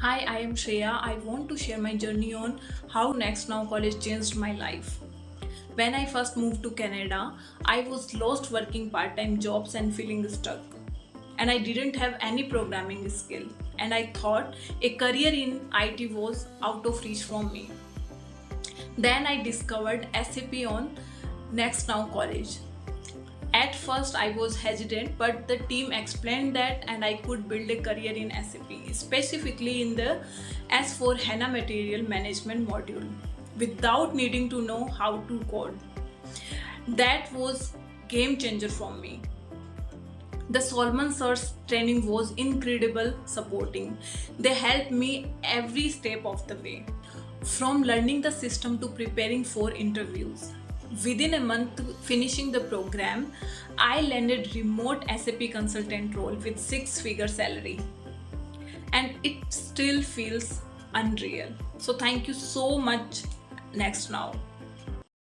Hi, I am Shreya. I want to share my journey on how Nextnow College changed my life. When I first moved to Canada, I was lost working part-time jobs and feeling stuck. And I didn't have any programming skill. And I thought a career in IT was out of reach from me. Then I discovered SAP on Nextnow College. At first, I was hesitant, but the team explained that and I could build a career in SAP, specifically in the S4 Hana material management module, without needing to know how to code. That was game changer for me. The Solomon Sir's training was incredible supporting. They helped me every step of the way, from learning the system to preparing for interviews. Within a month finishing the program, I landed remote SAP consultant role with six-figure salary. And it still feels unreal. So thank you so much, Nextnow.